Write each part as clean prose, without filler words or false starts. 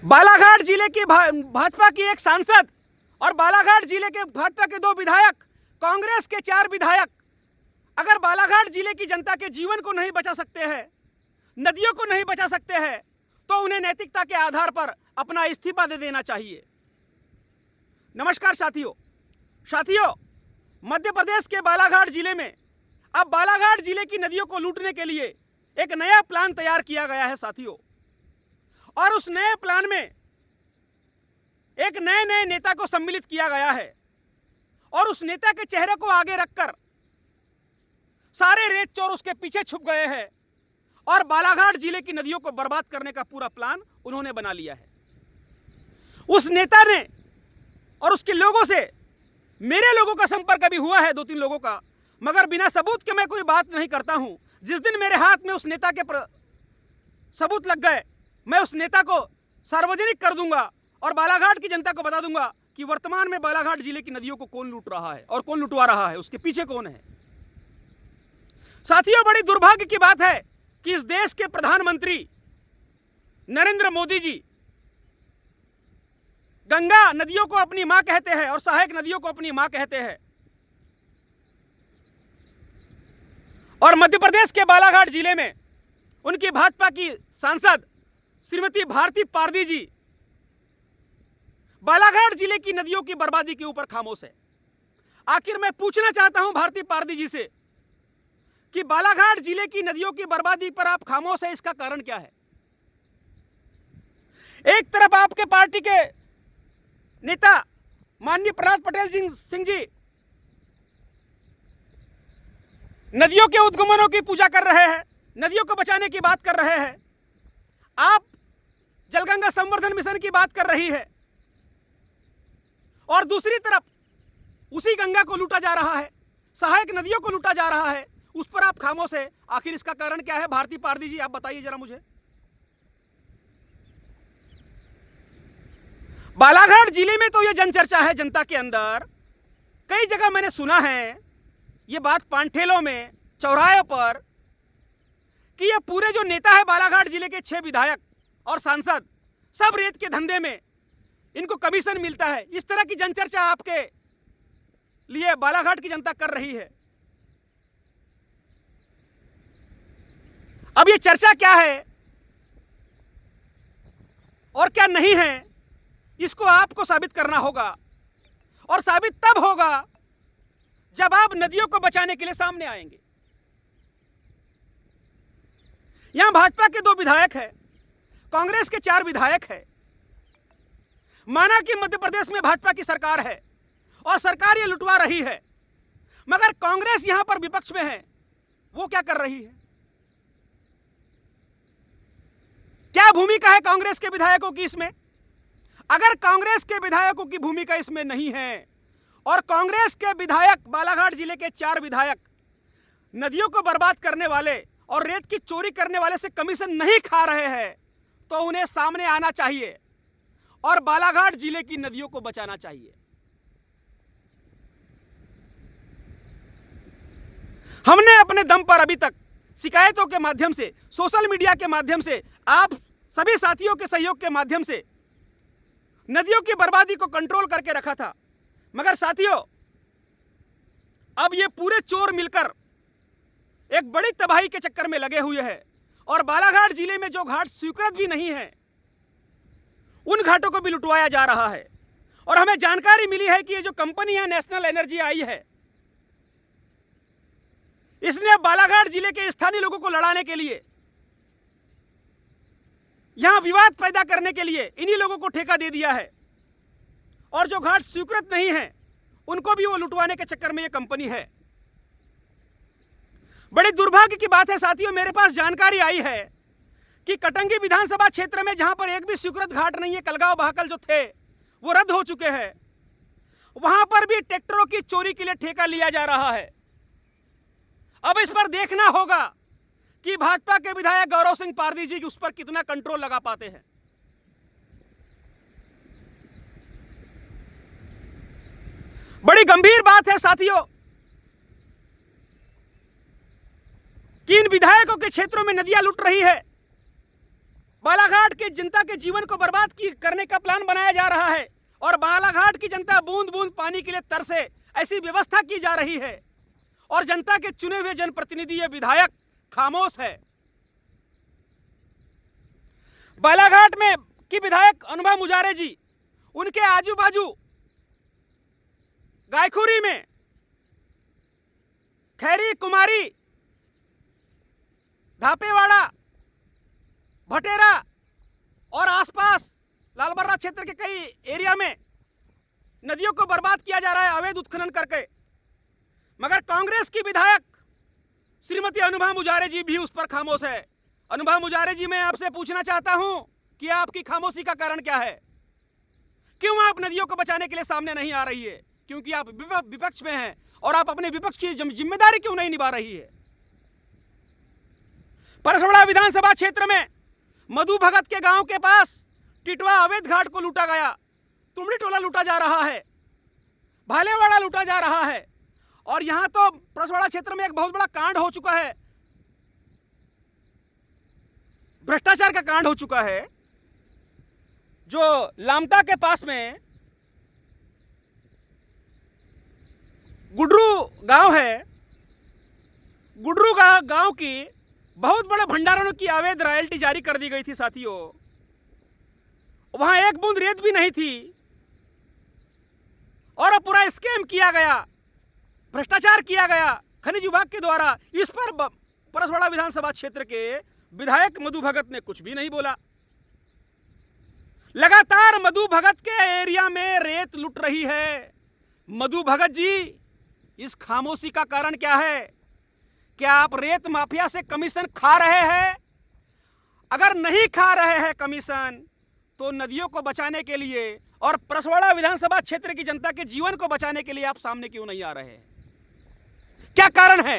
बालाघाट जिले की भाजपा की एक सांसद और बालाघाट जिले के भाजपा के 2 विधायक, कांग्रेस के 4 विधायक अगर बालाघाट जिले की जनता के जीवन को नहीं बचा सकते हैं, नदियों को नहीं बचा सकते हैं, तो उन्हें नैतिकता के आधार पर अपना इस्तीफा दे देना चाहिए। नमस्कार साथियों, मध्य प्रदेश के बालाघाट जिले में अब बालाघाट जिले की नदियों को लूटने के लिए एक नया प्लान तैयार किया गया है साथियों। और उस नए प्लान में एक नए नेता को सम्मिलित किया गया है और उस नेता के चेहरे को आगे रखकर सारे रेत चोर उसके पीछे छुप गए हैं और बालाघाट जिले की नदियों को बर्बाद करने का पूरा प्लान उन्होंने बना लिया है। उस नेता ने और उसके लोगों से मेरे लोगों का संपर्क अभी हुआ है, 2-3 लोगों का, मगर बिना सबूत के मैं कोई बात नहीं करता हूं। जिस दिन मेरे हाथ में उस नेता के सबूत लग गए, मैं उस नेता को सार्वजनिक कर दूंगा और बालाघाट की जनता को बता दूंगा कि वर्तमान में बालाघाट जिले की नदियों को कौन लूट रहा है और कौन लुटवा रहा है, उसके पीछे कौन है। साथियों, बड़ी दुर्भाग्य की बात है कि इस देश के प्रधानमंत्री नरेंद्र मोदी जी गंगा नदियों को अपनी मां कहते हैं और सहायक नदियों को अपनी मां कहते हैं, और मध्य प्रदेश के बालाघाट जिले में उनकी भाजपा की सांसद श्रीमती भारती पारदी जी बालाघाट जिले की नदियों की बर्बादी के ऊपर खामोश है। आखिर मैं पूछना चाहता हूं भारती पारदी जी से कि बालाघाट जिले की नदियों की बर्बादी पर आप खामोश है, इसका कारण क्या है। एक तरफ आपके पार्टी के नेता माननीय प्रहलाद पटेल सिंह जी नदियों के उद्गमनों की पूजा कर रहे हैं, नदियों को बचाने की बात कर रहे हैं, आप जलगंगा संवर्धन मिशन की बात कर रही है, और दूसरी तरफ उसी गंगा को लूटा जा रहा है, सहायक नदियों को लूटा जा रहा है, उस पर आप खामोश है। आखिर इसका कारण क्या है भारती पारदी जी, आप बताइए जरा मुझे। बालाघाट जिले में तो यह जनचर्चा है जनता के अंदर, कई जगह मैंने सुना है ये बात, पांठेलों में, चौराहे पर, कि ये पूरे जो नेता है बालाघाट जिले के 6 विधायक और सांसद सब रेत के धंधे में, इनको कमीशन मिलता है। इस तरह की जनचर्चा आपके लिए बालाघाट की जनता कर रही है। अब ये चर्चा क्या है और क्या नहीं है, इसको आपको साबित करना होगा, और साबित तब होगा जब आप नदियों को बचाने के लिए सामने आएंगे। यहां भाजपा के 2 विधायक हैं, कांग्रेस के 4 विधायक हैं। माना कि मध्य प्रदेश में भाजपा की सरकार है और सरकार ये लुटवा रही है, मगर कांग्रेस यहां पर विपक्ष में है, वो क्या कर रही है, क्या भूमिका है कांग्रेस के विधायकों की इसमें। अगर कांग्रेस के विधायकों की भूमिका इसमें नहीं है और कांग्रेस के विधायक, बालाघाट जिले के 4 विधायक नदियों को बर्बाद करने वाले और रेत की चोरी करने वाले से कमीशन नहीं खा रहे हैं, तो उन्हें सामने आना चाहिए और बालाघाट जिले की नदियों को बचाना चाहिए। हमने अपने दम पर अभी तक शिकायतों के माध्यम से, सोशल मीडिया के माध्यम से, आप सभी साथियों के सहयोग के माध्यम से नदियों की बर्बादी को कंट्रोल करके रखा था, मगर साथियों अब ये पूरे चोर मिलकर एक बड़ी तबाही के चक्कर में लगे हुए हैं और बालाघाट जिले में जो घाट स्वीकृत भी नहीं है, उन घाटों को भी लुटवाया जा रहा है। और हमें जानकारी मिली है कि ये जो कंपनी है नेशनल एनर्जी आई है, इसने बालाघाट जिले के स्थानीय लोगों को लड़ाने के लिए, यहां विवाद पैदा करने के लिए इन्हीं लोगों को ठेका दे दिया है, और जो घाट स्वीकृत नहीं है उनको भी वो लुटवाने के चक्कर में ये कंपनी है। बड़ी दुर्भाग्य की बात है साथियों, मेरे पास जानकारी आई है कि कटंगी विधानसभा क्षेत्र में जहां पर एक भी स्वीकृत घाट नहीं है, कलगांव बहाकल जो थे वो रद्द हो चुके हैं, वहां पर भी ट्रैक्टरों की चोरी के लिए ठेका लिया जा रहा है। अब इस पर देखना होगा कि भाजपा के विधायक गौरव सिंह पारदी जी उस पर कितना कंट्रोल लगा पाते हैं। बड़ी गंभीर बात है साथियों कि इन विधायकों के क्षेत्रों में नदियां लुट रही है बालाघाट के जनता के जीवन को बर्बाद करने का प्लान बनाया जा रहा है और बालाघाट की जनता बूंद बूंद पानी के लिए तरसे, ऐसी व्यवस्था की जा रही है और जनता के चुने हुए जनप्रतिनिधि ये विधायक खामोश है। बालाघाट में की विधायक अनुभा मुजारे जी, उनके आजू बाजू गायखुरी में, खैरी, कुमारी, धापेवाड़ा, भटेरा और आसपास लालबर्रा क्षेत्र के कई एरिया में नदियों को बर्बाद किया जा रहा है अवैध उत्खनन करके। मगर कांग्रेस की विधायक श्रीमती अनुभा मुजारे जी भी उस पर खामोश है। अनुभा मुजारे जी, मैं आपसे पूछना चाहता हूं कि आपकी खामोशी का कारण क्या है? क्यों आप नदियों को बचाने के लिए सामने नहीं आ रही है? क्योंकि आप विपक्ष में हैं और आप अपने विपक्ष की जिम्मेदारी क्यों नहीं निभा रही है? परसवाड़ा विधानसभा क्षेत्र में मधु भगत के गांव के पास टिटवा अवैध घाट को लूटा गया, तुमड़ी टोला लूटा जा रहा है, भालेवाड़ा लूटा जा रहा है और यहां तो परसवाड़ा क्षेत्र में एक बहुत बड़ा कांड हो चुका है, भ्रष्टाचार का कांड हो चुका है। जो लामता के पास में गुडरू गांव है, गुडरू गांव की बहुत बड़े भंडारणों की अवैध रॉयल्टी जारी कर दी गई थी साथियों। वहां एक बूंद रेत भी नहीं थी और पूरा स्कैम किया गया, भ्रष्टाचार किया गया खनिज विभाग के द्वारा। इस पर परसवाड़ा विधानसभा क्षेत्र के विधायक मधु भगत ने कुछ भी नहीं बोला। लगातार मधु भगत के एरिया में रेत लुट रही है। मधु भगत जी, इस खामोशी का कारण क्या है? क्या आप रेत माफिया से कमीशन खा रहे हैं? अगर नहीं खा रहे हैं कमीशन, तो नदियों को बचाने के लिए और परसवाड़ा विधानसभा क्षेत्र की जनता के जीवन को बचाने के लिए आप सामने क्यों नहीं आ रहे हैं? क्या कारण है?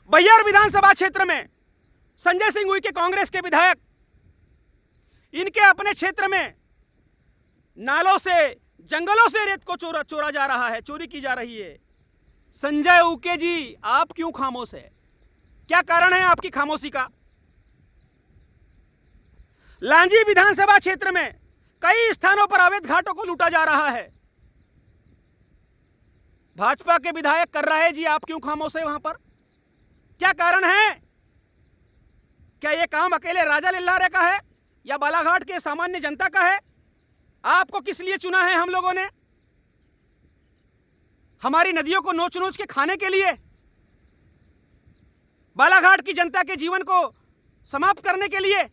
बैयार विधानसभा क्षेत्र में संजय सिंह हुई के कांग्रेस के विधायक, इनके अपने क्षेत्र में नालों से, जंगलों से रेत को चोरा जा रहा है, चोरी की जा रही है। संजय उके जी, आप क्यों खामोश है? क्या कारण है आपकी खामोशी का? लांजी विधानसभा क्षेत्र में कई स्थानों पर अवैध घाटों को लूटा जा रहा है। भाजपा के विधायक कर रहे जी, आप क्यों खामोश है वहां पर? क्या कारण है? क्या यह काम अकेले राजा लिल्लारे का है या बालाघाट के सामान्य जनता का है? आपको किस लिए चुना है हम लोगों ने? हमारी नदियों को नोच नोच के खाने के लिए? बालाघाट की जनता के जीवन को समाप्त करने के लिए?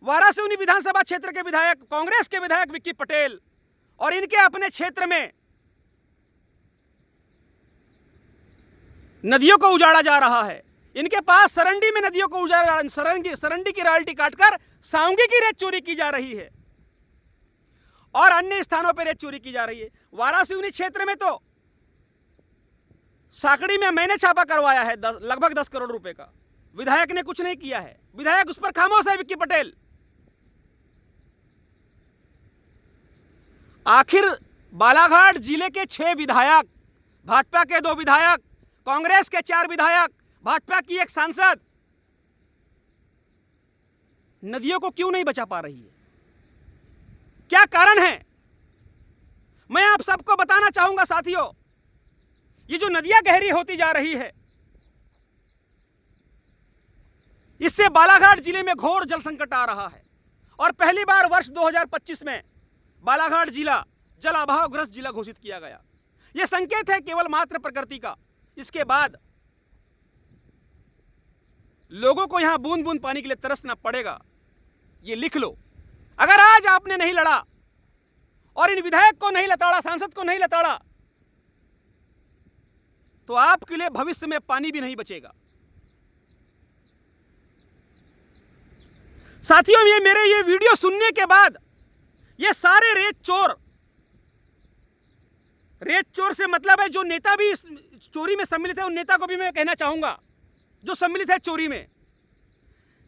वारासिवनी विधानसभा क्षेत्र के विधायक, कांग्रेस के विधायक विक्की पटेल और इनके अपने क्षेत्र में नदियों को उजाड़ा जा रहा है। इनके पास सरंडी में नदियों को उजाड़ा, सरंडी की रॉयल्टी काटकर सांगी की रेत चोरी की जा रही है और अन्य स्थानों पर रेत चोरी की जा रही है। वारासिवनी क्षेत्र में तो साकड़ी में मैंने छापा करवाया है लगभग 10 करोड़ रुपए का। विधायक ने कुछ नहीं किया है, विधायक उस पर खामोश है, विक्की पटेल। आखिर बालाघाट जिले के 6 विधायक, भाजपा के 2 विधायक, कांग्रेस के 4 विधायक, भाजपा की 1 सांसद नदियों को क्यों नहीं बचा पा रही है? क्या कारण है? मैं आप सबको बताना चाहूंगा साथियों, ये जो नदियां गहरी होती जा रही है, इससे बालाघाट जिले में घोर जल संकट आ रहा है और पहली बार वर्ष 2025 में बालाघाट जिला जल अभावग्रस्त जिला घोषित किया गया। यह संकेत है केवल मात्र प्रकृति का। इसके बाद लोगों को यहां बूंद बूंद पानी के लिए तरसना पड़ेगा, ये लिख लो। अगर आज आपने नहीं लड़ा और इन विधायक को नहीं लताड़ा, सांसद को नहीं लताड़ा, तो आपके लिए भविष्य में पानी भी नहीं बचेगा। साथियों, ये मेरे ये वीडियो सुनने के बाद ये सारे रेत चोर से मतलब है जो नेता भी इस चोरी में सम्मिलित है, उन नेता को भी मैं कहना चाहूंगा जो सम्मिलित है चोरी में,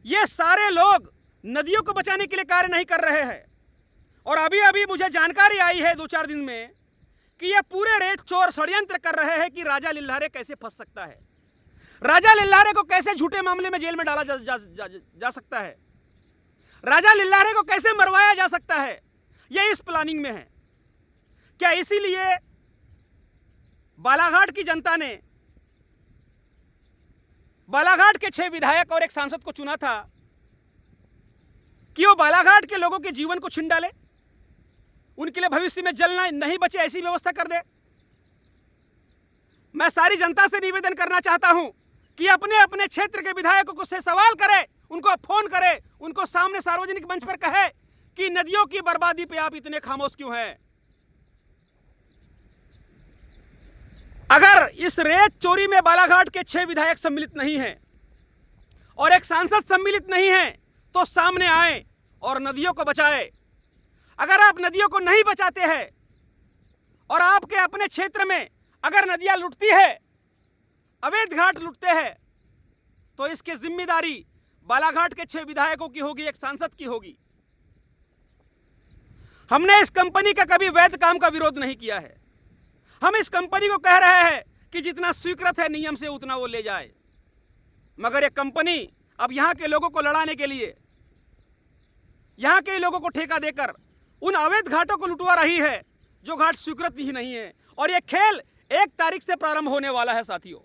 ये सारे लोग नदियों को बचाने के लिए कार्य नहीं कर रहे हैं। और अभी अभी मुझे जानकारी आई है 2-4 दिन में कि ये पूरे रेत चोर षड्यंत्र कर रहे हैं कि राजा लिल्लारे कैसे फंस सकता है। राजा लिल्लारे को कैसे झूठे मामले में जेल में डाला जा सकता है, राजा लिल्लारे को कैसे मरवाया जा सकता है, यह इस प्लानिंग में है। क्या इसीलिए बालाघाट की जनता ने बालाघाट के 6 विधायक और एक सांसद को चुना था कि वो बालाघाट के लोगों के जीवन को छीन डाले, उनके लिए भविष्य में जलना नहीं बचे ऐसी व्यवस्था कर दे? मैं सारी जनता से निवेदन करना चाहता हूं कि अपने अपने क्षेत्र के विधायकों से सवाल करे, उनको फोन करे, उनको सामने सार्वजनिक मंच पर कहे कि नदियों की बर्बादी पे आप इतने खामोश क्यों हैं? अगर इस रेत चोरी में बालाघाट के 6 विधायक सम्मिलित नहीं हैं और एक सांसद सम्मिलित नहीं है तो सामने आए और नदियों को बचाए। अगर आप नदियों को नहीं बचाते हैं और आपके अपने क्षेत्र में अगर नदियां लुटती है, अवैध घाट लुटते हैं, तो इसकी जिम्मेदारी बालाघाट के 6 विधायकों की होगी, एक सांसद की होगी। हमने इस कंपनी का कभी वैध काम का विरोध नहीं किया है। हम इस कंपनी को कह रहे हैं कि जितना स्वीकृत है नियम से उतना वो ले जाए, मगर ये कंपनी अब यहां के लोगों को लड़ाने के लिए यहां के लोगों को ठेका देकर उन अवैध घाटों को लुटवा रही है जो घाट स्वीकृत ही नहीं है। और ये खेल 1 तारीख से प्रारंभ होने वाला है साथियों,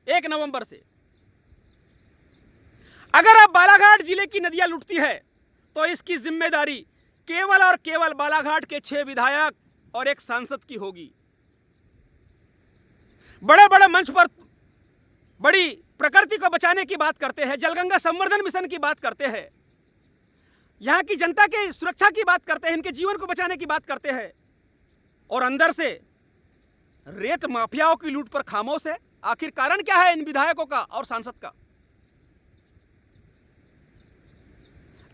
1 नवंबर से। अगर अब बालाघाट जिले की नदियां लुटती है तो इसकी जिम्मेदारी केवल और केवल बालाघाट के 6 विधायक और एक सांसद की होगी। बड़े बड़े मंच पर बड़ी प्रकृति को बचाने की बात करते हैं, जलगंगा संवर्धन मिशन की बात करते हैं, यहां की जनता की सुरक्षा की बात करते हैं, इनके जीवन को बचाने की बात करते हैं, और अंदर से रेत माफियाओं की लूट पर खामोश है। आखिर कारण क्या है इन विधायकों का और सांसद का?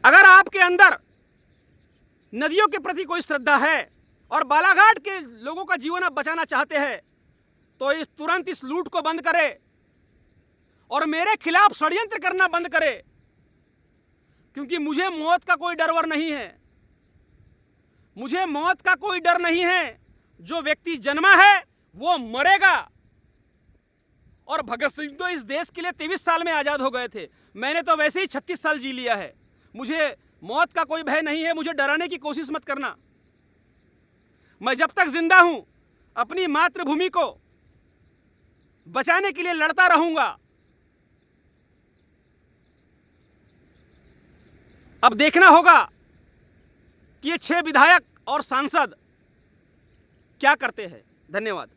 अगर आपके अंदर नदियों के प्रति कोई श्रद्धा है और बालाघाट के लोगों का जीवन आप बचाना चाहते हैं तो तुरंत इस लूट को बंद करें और मेरे खिलाफ षड्यंत्र करना बंद करें, क्योंकि मुझे मौत का कोई डर वर नहीं है। मुझे मौत का कोई डर नहीं है। जो व्यक्ति जन्मा है वो मरेगा। और भगत सिंह तो इस देश के लिए 23 साल में आजाद हो गए थे, मैंने तो वैसे ही 36 साल जी लिया है। मुझे मौत का कोई भय नहीं है, मुझे डराने की कोशिश मत करना। मैं जब तक जिंदा हूं अपनी मातृभूमि को बचाने के लिए लड़ता रहूंगा। अब देखना होगा कि ये 6 विधायक और सांसद क्या करते हैं। धन्यवाद।